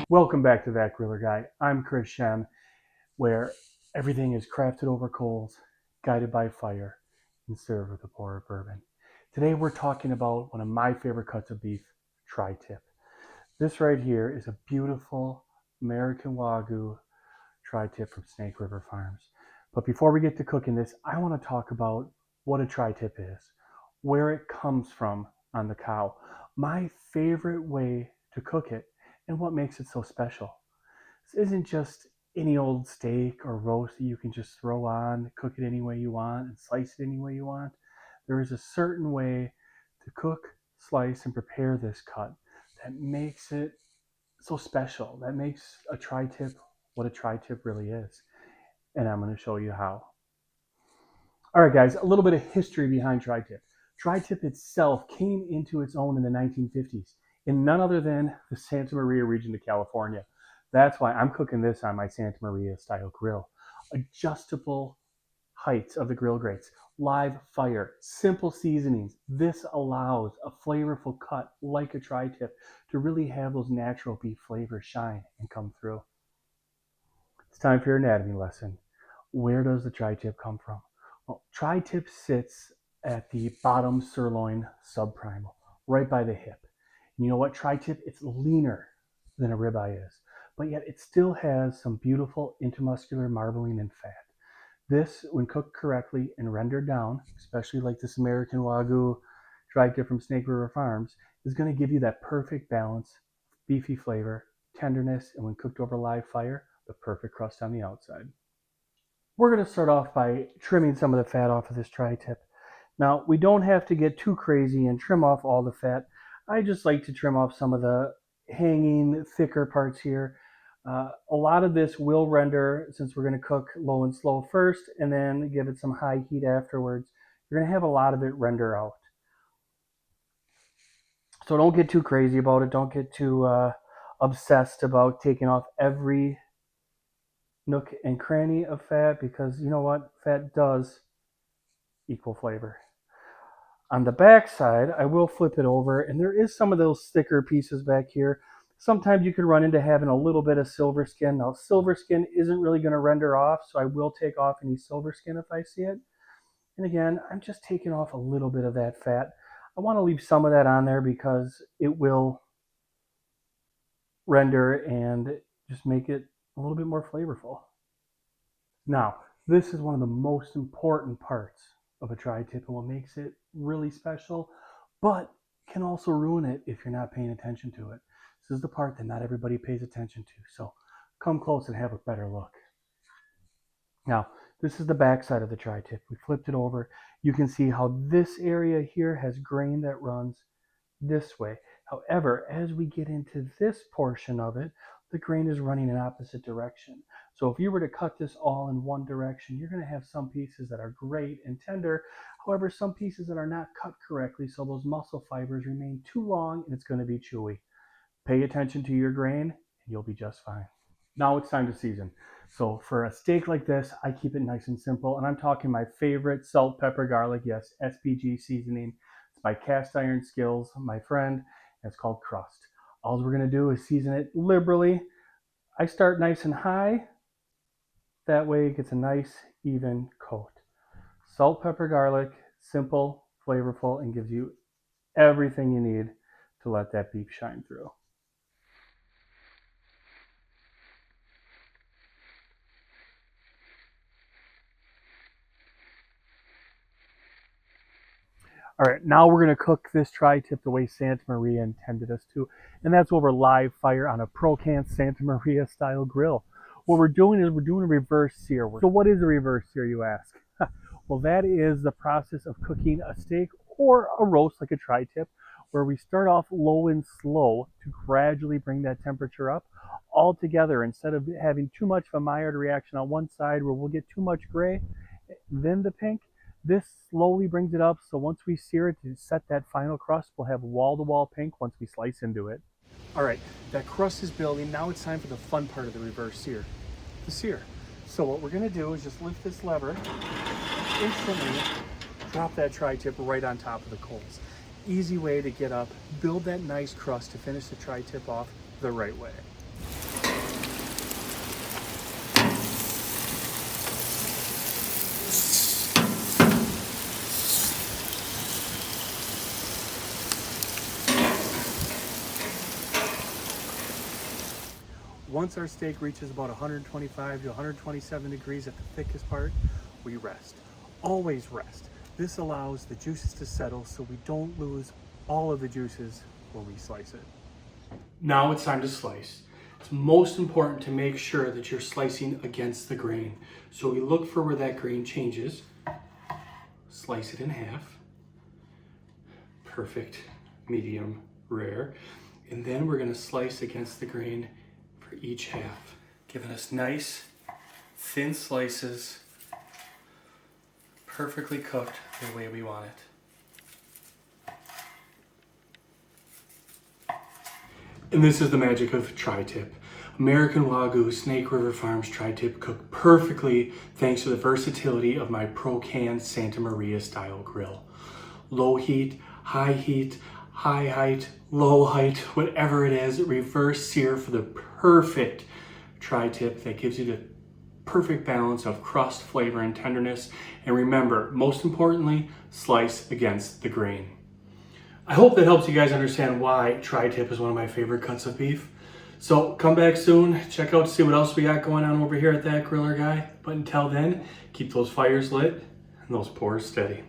Welcome back to That Griller Guy. I'm Chris Shen, where everything is crafted over coals, guided by fire, and served with a pour of bourbon. Today we're talking about one of my favorite cuts of beef, tri-tip. This right here is a beautiful American Wagyu tri-tip from Snake River Farms. But before we get to cooking this, I want to talk about what a tri-tip is, where it comes from on the cow, my favorite way to cook it, and what makes it so special. This isn't just any old steak or roast that you can just throw on, cook it any way you want, and slice it any way you want. There is a certain way to cook, slice, and prepare this cut that makes it so special, that makes a tri-tip what a tri-tip really is. And I'm going to show you how. All right, guys, a little bit of history behind tri-tip. Tri-tip itself came into its own in the 1950s in none other than the Santa Maria region of California. That's why I'm cooking this on my Santa Maria style grill. Adjustable heights of the grill grates, live fire, simple seasonings. This allows a flavorful cut like a tri-tip to really have those natural beef flavors shine and come through. It's time for your anatomy lesson. Where does the tri-tip come from? Well, tri-tip sits at the bottom sirloin subprimal, right by the hip. And you know what? Tri-tip, it's leaner than a ribeye is, but yet it still has some beautiful intermuscular marbling and fat. This, when cooked correctly and rendered down, especially like this American Wagyu tri-tip from Snake River Farms, is going to give you that perfect balance, beefy flavor, tenderness, and when cooked over live fire, the perfect crust on the outside. We're going to start off by trimming some of the fat off of this tri-tip. Now, we don't have to get too crazy and trim off all the fat. I just like to trim off some of the hanging, thicker parts here. A lot of this will render, since we're going to cook low and slow first and then give it some high heat afterwards. You're going to have a lot of it render out. So don't get too crazy about it. Don't get too obsessed about taking off every nook and cranny of fat, because you know what? Fat does equal flavor. On the back side, I will flip it over, and there is some of those thicker pieces back here. Sometimes you can run into having a little bit of silver skin. Now, silver skin isn't really going to render off, so I will take off any silver skin if I see it. And again, I'm just taking off a little bit of that fat. I want to leave some of that on there because it will render and just make it a little bit more flavorful. Now, this is one of the most important parts of a tri-tip and what makes it really special, but can also ruin it if you're not paying attention to it. This is the part that not everybody pays attention to, so come close and have a better look. Now, this is the back side of the tri-tip. We flipped it over. You can see how this area here has grain that runs this way. However, as we get into this portion of it, the grain is running in opposite direction. So if you were to cut this all in one direction, you're going to have some pieces that are great and tender. However, some pieces that are not cut correctly, so those muscle fibers remain too long and it's going to be chewy. Pay attention to your grain and you'll be just fine. Now it's time to season. So for a steak like this, I keep it nice and simple, and I'm talking my favorite salt, pepper, garlic, yes, SPG seasoning. It's my cast iron skills, my friend, and it's called Crust. All we're going to do is season it liberally. I start nice and high. That way it gets a nice, even coat. Salt, pepper, garlic, simple, flavorful, and gives you everything you need to let that beef shine through. All right, now we're going to cook this tri-tip the way Santa Maria intended us to, and that's over live fire on a Prokan Santa Maria style grill. What we're doing is we're doing a reverse sear. So what is a reverse sear, you ask? Well, that is the process of cooking a steak or a roast like a tri-tip, where we start off low and slow to gradually bring that temperature up all together, instead of having too much of a Maillard reaction on one side where we'll get too much gray, then the pink. This slowly brings it up, so once we sear it to set that final crust, we'll have wall-to-wall pink once we slice into it. All right, that crust is building. Now it's time for the fun part of the reverse sear, the sear. So what we're gonna do is just lift this lever, instantly drop that tri-tip right on top of the coals. Easy way to get up, build that nice crust to finish the tri-tip off the right way. once our steak reaches about 125 to 127 degrees at the thickest part, we rest. Always rest. This allows the juices to settle so we don't lose all of the juices when we slice it. Now it's time to slice. It's most important to make sure that you're slicing against the grain. So we look for where that grain changes, slice it in half, perfect, medium, rare, and then we're going to slice against the grain for each half, giving us nice, thin slices, perfectly cooked the way we want it. And this is the magic of tri-tip. American Wagyu Snake River Farms tri-tip cook perfectly thanks to the versatility of my Prokan Santa Maria style grill. Low heat, high height, low height, whatever it is, reverse sear for the perfect tri-tip that gives you the perfect balance of crust, flavor, and tenderness. And remember, most importantly, slice against the grain. I hope that helps you guys understand why tri-tip is one of my favorite cuts of beef. So come back soon, check out to see what else we got going on over here at That Griller Guy. But until then, keep those fires lit and those pours steady.